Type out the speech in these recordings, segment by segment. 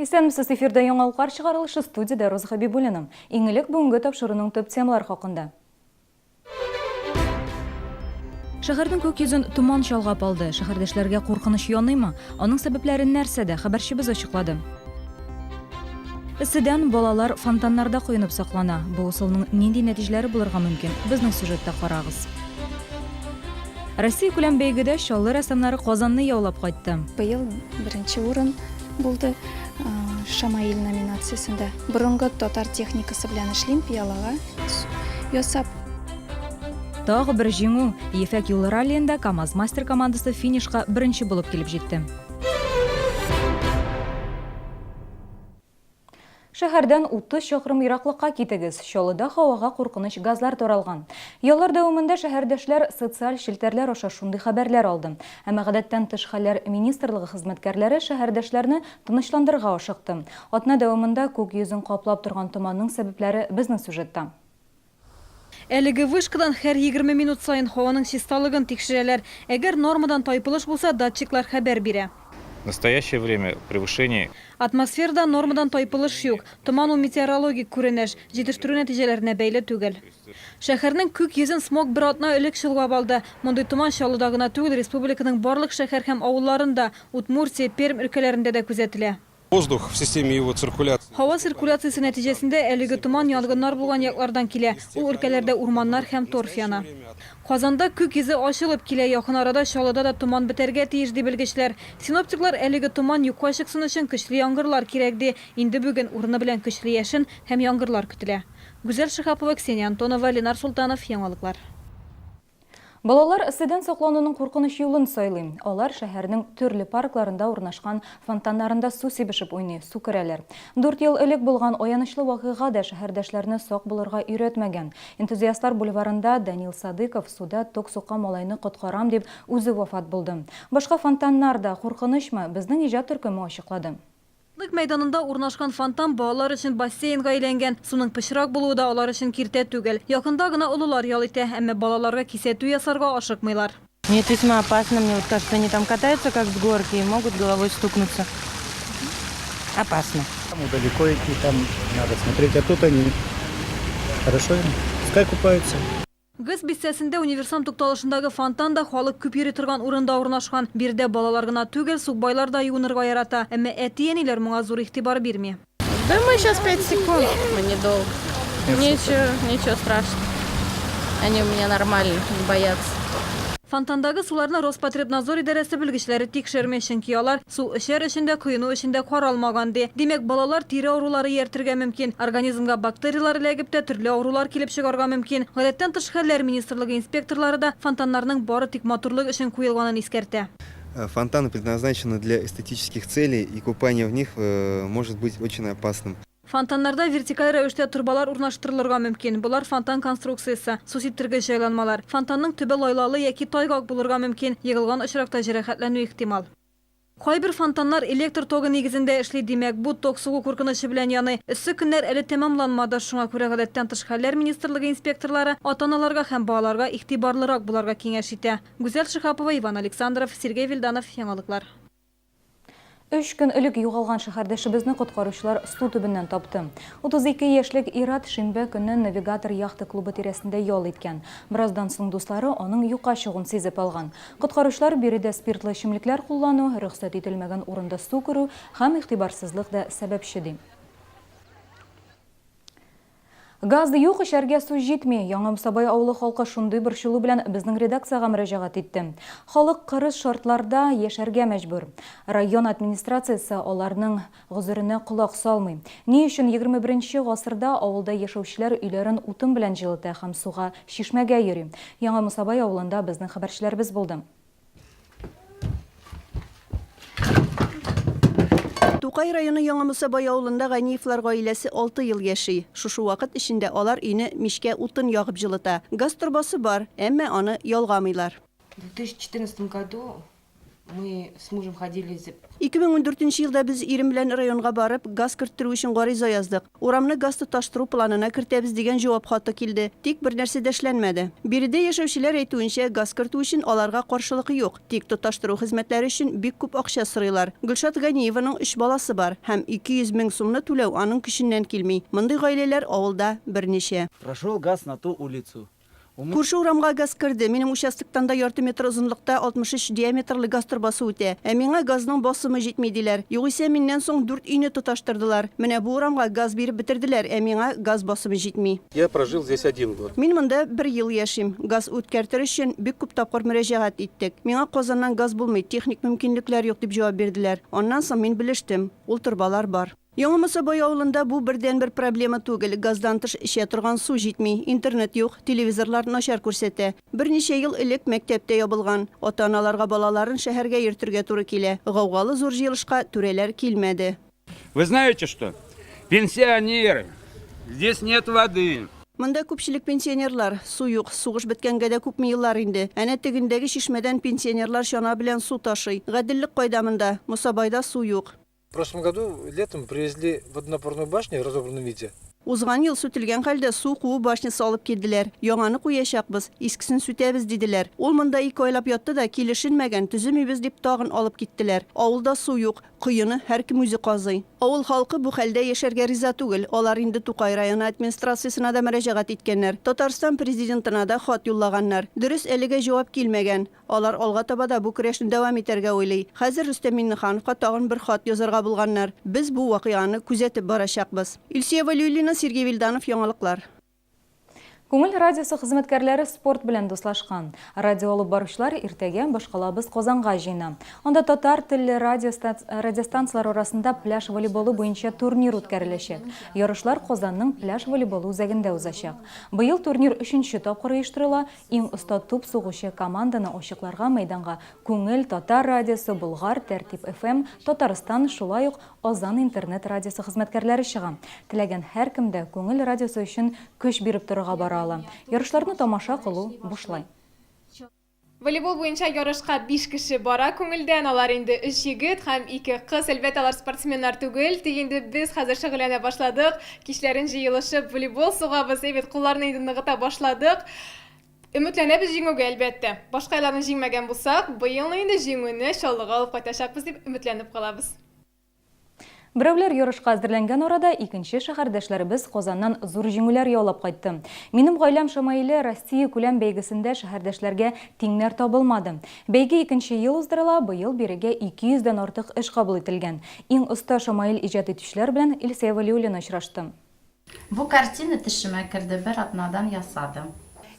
Исәнмесез, эфирда яңалыклар чыгарылышы, студияда Роза Хабибуллина. Иңелек бүгенге тапшыруның төп темалар хакында. Шәһәрнең күк йөзен туман чалгап алды. Шәһәрдәшләргә куркыныч яныймы? Аның сәбәпләрен нәрсәдә? Хәбәрчебез ачыклады. Эсседән балалар фонтаннарда коенып саклана. Бу усылның нинди нәтиҗәләре булырга мөмкин? Безнең сюжетта карагыз. Россия күләм бәйгедә чаллы рәссамнары Казанны яулап кайтты. Быел беренче урын булды Шамаил номинациясында. Борынгы татар техникасы белән эшлим, пиалага ясап. Тагы бер җиңү. Ефәк юлы раллиендә КамАЗ мастер командасы финишка беренче булып килеп җитте. Шәһәрдән 30 чакрым ераклыкка китегез. Чаллыда һавага куркыныч газлар таралган. Еллар дәвамында шәһәрдәшләр социаль шелтәрләр аша шундый хәбәрләр алды. Әмма гадәттән тыш хәлләр министрлыгы хезмәткәрләре шәһәрдәшләрне тынычландырырга ашыкты. Атна дәвамында күк йөзен каплап торган томанның сәбәпләре безнең сюжетта. Әлеге вышкадан һәр 20 минут сайын һаваның чисталыгын тикшерәләр. Әгәр нормадан тайпылыш булса, датчиклар хәбәр бирә. В настоящее время превышение. Атмосферада нормадан тайпылыш юк. Томан ул метеорологик күренеш, җитештерү нәтиҗәләренә бәйле түгел. Шәһәрнең күк йөзен смог бер атна элек чолгап алды. Мондый томан Чаллыда гына түгел, республиканың барлык шәһәр һәм авылларында, Удмуртия, Пермь өлкәләрендә дә күзәтелә. Воздух в системе его циркуляции. Һава циркуляциясе нәтиҗәсендә әлеге томан янгыннар булган яклардан килә. Ул өлкәләрдә урманнар һәм торф яна. Казанда күк йөзе ачылып килә, якын арада Чаллыда да томан бетәргә тиеш ди белгечләр. Синоптиклар әлеге томан юкка чыксын өчен көчле яңгырлар кирәк ди. Инде бүген урыны белән көчле яшен һәм яңгырлар көтелә. Гүзәл Шихапова, Ксения Антонова, Ленар Султанов, яңалыклар. Балалар эсседән саклануның куркыныч юлын сайлый. Алар шәһәрнең төрле паркларында урнашкан фонтаннарында су сибешеп уйный, су керәләр. 4 ел элек булган аянычлы вакыйга да шәһәрдәшләрне сак булырга өйрәтмәгән. Энтузиастлар бульварында Данил Садыков суда ток суккан малайны коткарам дип үзе вафат булды. Башка фонтаннарда куркынычмы? Безнең иҗат төркеме ачыклады. Лык мәйданында урнашкан фонтан балалар өчен бассейнга әйләнгән. Суның пычрак булуы да алар өчен киртә түгел. Якында гына олылар ял итә, әмма балаларга кисәтү ясарга ашыкмыйлар. Нет, весьма опасно. Мне вот кажется, они там катаются как с горки и могут головой стукнуться. Опасно. Там далеко идти, там надо смотреть, а тут они хорошо, пускай купаются. Гыз бистәсендә универсам тукталышындагы фонтанда халык күп йөри торган урында урнашкан. Бирдә балалар гына түгел, сукбайлар да юынырга ярата. Әмма әти-әниләр моңа зур игътибар бирми. Да мы сейчас 5 секунд, мы недолго. Ничего страшного. Они у меня нормально, не боятся. Фонтандагы суларны Роспотребнадзор идарәсе белгечләре тикшерми, чөнки алар су эчәр эчендә, коену эчендә каралмаган ди. Димәк, балалар тире авырулары ертергә мөмкин. Организмга бактериялар эләгеп тә төрле авырулар килеп чыгарга мөмкин. Гадәттән тыш хәлләр министрлыгы инспекторлары да фонтаннарның бары тик матурлык өчен куелганын искәртә. Фонтаны предназначены для эстетических целей, и купание в них может быть очень опасным. Фонтаннарда вертикаль рәвештә турбалар урнаштырылырга мөмкин. Булар фонтан конструкциясе, су сиптерге җайланмалар. Фонтанның төбе лайлалы яки тайгак булырга мөмкин. Егылган очракта җәрәхәтләнү ихтимал. Кайбер фонтаннар электр тогы нигезендә эшли, димәк, бу ток сугу куркынычы белән яный. Эссе көннәр әле тәмамланмады, шуңа күрә гадәттән тыш хәлләр министрлыгы инспекторлары ата-аналарга һәм балаларга игътибарлырак буларга киңәш итә. Гүзәл Шихапова, Иван Александров, Сергей Вильданов, яңалыклар. 3 көн элек югалган шәһәрдәшебезне коткаручылар су төбеннән тапты. 32 яшьлек Ират шимбә көннән навигатор яхта клубы тирәсендә ял иткән. Бераздан соң дуслары аның юкка чыгуын сизеп алган. Коткаручылар биредә спиртлы эчемлекләр куллану, рөхсәт ителмәгән урында су күрү һәм игътибарсызлык да сәбәпче ди. Газды юк, эчәргә су җитми. Яңа Мусабай авылы халкы шундый борчылу белән безнең редакциягә мөрәҗәгать итте. Халык кырыс шартларда яшәргә мәҗбүр. Район администрациясе аларның гозеренә колак салмый. Ни өчен 21 гасырда авылда яшәүчеләр өйләрен утын белән җылыта һәм суга шишмәгә йөри. Яңа Мусабай авылында безнең хәбәрчеләребез булды. Тукай районы Яңа Мусабай авылында Ганиевлар гаиләсе 6 ел яши. Шушы вакыт эчендә алар өйне мишкә утын ягып җылыта. Газ торбасы бар, әмма аны ялгамыйлар. В 2014 году Мы с мужем ходили 2014 елда без ирем белән районга барып, газ керттерү өчен гариза яздык. Урамны газ тоташтыру планына кертәбез дигән җавап хаты килде. Тик бер нәрсә дә эшләнмәде. Биредә яшәүчеләр әйтүенчә, газ кертү өчен аларга каршылыгы юк. Тик тоташтыру хезмәтләре өчен бик күп акча сорыйлар. Гөлшат Ганиеваның 3 баласы бар һәм 200 мең сумны түләү аның көченнән килми. Мондый гаиләләр авылда берничә. Прошел газ на ту улицу. Күрше урамга газ керде. Минем участоктан да ярты метр озынлыкта 63 диаметрлы газ торбасы үтә. Ә миңа газның басымы җитми диләр. Югыйсә миннән соң 4 өйне тоташтырдылар. Менә бу урамга газ биреп бетерделәр, ә миңа газ басымы җитми. Я прожил здесь 1 год. Мин монда 1 ел яшим. Газ үткәртер өчен бик күп тапкыр мөрәҗәгать иттек. Миңа Казаннан газ булмый, техник мөмкинлекләр юк дип җавап бирделәр. Аннан соң мин белештем, ул торбалар бар. Яңа Мособай авылында бу бердән-бер проблема түгел. Газдан тыш эчә торган су җитми, интернет юк, телевизорлар начар күрсәтә. Берничә ел элек мәктәптә ябылган. Ата-аналарга балаларын шәһәргә йөртергә туры килә. Гаугалы зур җыелышка түрәләр килмәде. Вы знаете что? Пенсионеры. Здесь нет воды. Монда күпчелек пенсионерлар, су юк, сугыш беткәнгә дә күпме еллар инде. Әнә тегендәге чишмәдән пенсионерлар чана белән су ташый. Гаделлек кайда монда? Мособайда су юк. В прошлом году летом привезли водонапорную башню в разобранном виде. Узган ел сүтелгән хәлдә су куу башнясы алып килделәр. Яңаны куячакбыз, искесен сүтәбез диделәр. Ул монда 2 айлап ятты да килешенмәгән, төземибез дип тагын алып киттеләр. Авылда су юк, кыйыны һәркем үзе казый. Авыл халкы бу хәлдә яшәргә риза түгел. Алар инде Тукай районы администрациясенә дә мөрәҗәгать иткәннәр. Татарстан президентына да хат юллаганнар. Дөрес, әлегә җавап килмәгән. Алар алга таба да бу көрәшне дәвам итәргә уйлый. Хәзер Рөстәм Миңнехановка тагын бер хат язарга булганнар. Без бу вакыйганы күзәтеп барачакбыз. Илсия Валиуллина, Сергей Вильданов, яңалыклар. Күңел радиосы хезмәткәрләре спорт белән дуслашкан. Радио алып баручылар иртәгә башкалабыз Казанга җыена. Анда татар телле радиостанциялар арасында пляж волейболы буенча турнир үткәреләчәк. Ярышлар Казанның пляж волейболы үзәгендә узачак. Быел турнир 3нче тапкыр оештырыла. Иң оста туп сугучы команданы ачыкларга мәйданга Күңел татар радиосы, Болгар, Тәртип ФМ, Татарстан, шулай ук Озан интернет радиосы хезмәткәрләре чыга. Теләгән һәркемдә Күңел радиосы өчен көч биреп торырга бара. Ярышларны тамаша кылу бушлай. Волейбол буенча ярышка 5 кеше бара күңелдән, алар инде 3 егет һәм 2 кыз. Әлбәттә, алар спортсменнар түгел. Тик инде без хәзер шөгыльләнә башладык. Кичләрен җыелышып волейбол сугабыз, әйбәт кулларны инде ныгыта башладык. Өметләнәбез җиңүгә, әлбәттә. Башка елларны җиңмәгән булсак, быелны инде җиңүне чаллыга алып кайтачакбыз дип өметләнеп калабыз. Берәүләр ярышка әзерләнгән арада икенче шәһәрдәшләребез Казаннан зур җиңүләр яулап кайтты. Минем гаиләм Шамаиле Россия күләм бәйгесендә шәһәрдәшләргә тиңнәр табылмады. Бәйге икенче ел уздырыла, быел бирегә 200-дән артык эш кабул ителгән. Иң оста Шамаил иҗат итүчеләр белән Илсия Валиуллина очрашты. Бу картина төшемә керде, бер атнадан ясадым.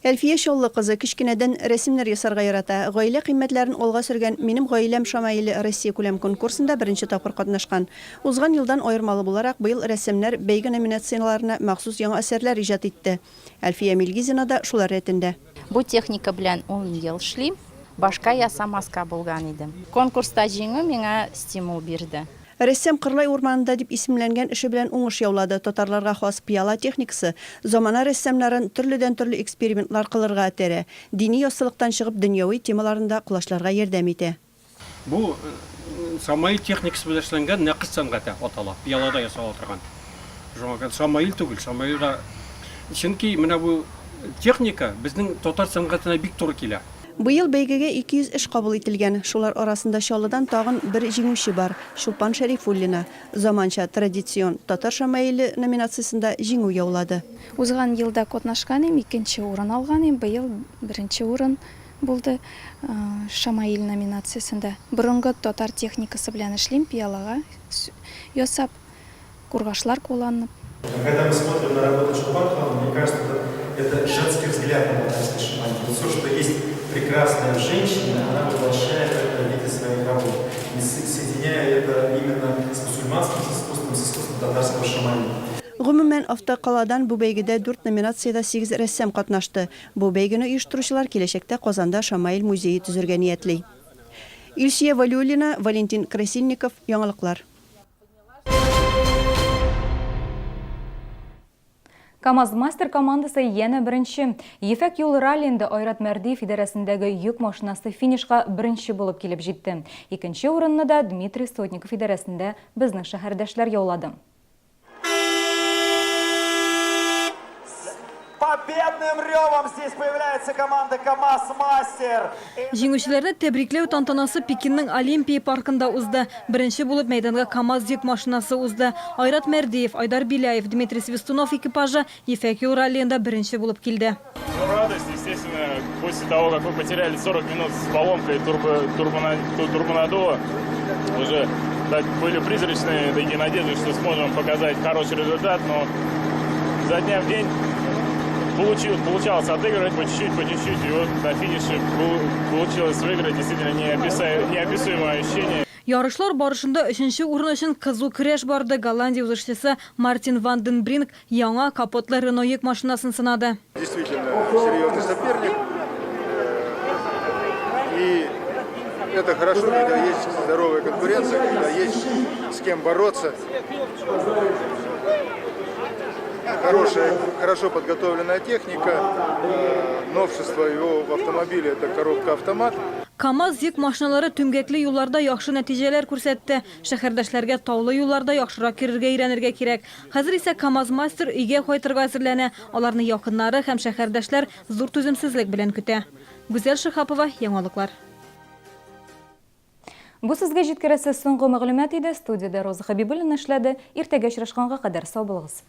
Әлфия Шоллы кызы кичкенәдән рәсемнәр ясарга ярата. Гаилә кыйммәтләрен алга сөргән Минем гаиләм Шамаиле Россия күләм конкурсында беренче тапкыр катнашкан. Узган елдан аермалы буларак быел рәсемнәр бәйге номинацияларына махсус яңа әсәрләр иҗат итте. Әлфия Милгизина да шулар рәтендә. Бу техника белән 10 ел эшлим. Башка ясамаска булган идем. Конкурста җиңү миңа стимул бирде. Рәссам Кырлай урманында дип исемләнгән эше белән уңыш яулады. Татарларга хас пыяла техникасы замана рәссамнарын төрледән-төрле экспериментлар кылырга этәрә. Дини яссылыктан чыгып дөньяви темаларында кулашларга ярдәм итә. Бу Шамаил техникасы белән эшләнгән нәкъ сәнгате атала. Пиялада ясала торган. Шамаил түгел, Шамаилда. Чөнки менә бу техника безнең татар сәнгатенә бик туры килә. Быел бәйгегә 200 эш кабул ителгән. Шулар арасында Чаллыдан тагын бер җиңүче бар. Шулпан Шәрифуллина. Заманча традицион татар Шамаиле номинациясында җиңү яулады. Узган елда катнашканым, 2нче урын алганым, быел 1нче урын булды Шамаил номинациясында. Борынгы татар техникасы белән эшлим, пиялага ясап, кургашлар кулланып. Когда мы смотрим на работу Шулпана, мне кажется, это женский взгляд на татарский шамаил. Все, что есть прекрасная женщина, она воплощает это в виде своих работ. И соединяя это именно с мусульманским искусством, с искусством татарского шамаила. Гомумән, автокаладан бу бәйгедә 4 номинациядә 8 рәссам катнашты. Бу бәйгене оештыручылар киләчәктә Казанда Шамаил музее төзергә ниятли. Илсия Валиуллина, Валентин Красильников, яңалыклар. КамАЗ Мастер командасы yana birinchi. Ефәк юл раллинде Айрат Мәрдиев идарәсендәге йөк машинасы финишка беренче булып килеп җитте. Икенче урынны да Дмитрий Стотников идарәсендә безнең шәһәрдәшләр яулады. Победным ревом здесь появляется команда КамАЗ Мастер. Җиңүчеләрне тәбрикләү тантанасы Пекинның Олимпия паркында узды. Беренче булып мәйданга КамАЗ йөк машинасы узды. Айрат Мәрдиев, Айдар Биляев, Дмитрий Свистунов экипажы Ефәк юл раллиендә беренче булып килде. Радость, естественно, после того, как мы потеряли 40 минут с поломкой турбонаддува, уже так были призрачные такие надежды, что сможем показать хороший результат, но за дня в день получалось отыгрывать по чуть-чуть, и вот на финише получилось выиграть, действительно неописуемое ощущение. Ярышлар барышында 3нче урын өчен кызу көрәш барды. Голландия узышчысы Мартин ван ден Бринк яңа капотлы Рено йөк машинасын сынады. Действительно серьезный соперник. И это хорошо, когда есть здоровая конкуренция, когда есть с кем бороться. Хорошо подготовленная техника, новшество его в автомобиле – это коробка-автомат. КамАЗ йөк машиналары түмгәкле юлларда яхшы нәтиҗәләр күрсәтте. Шәһәрдәшләргә таулы юлларда яхшырак йөрергә өйрәнергә кирәк. Хәзер исә КамАЗ Мастер өйгә кайтырга әзерләнә. Аларны якыннары һәм шәһәрдәшләр зур түземсезлек белән көтә. Гүзәл Шихапова, яңалыклар. Бу сезгә җиткерәсе соңгы мәгълүмат иде. Студиядә Роза Хәбибуллина эшләде. Иртәгә очрашканга кадәр сау булыгыз.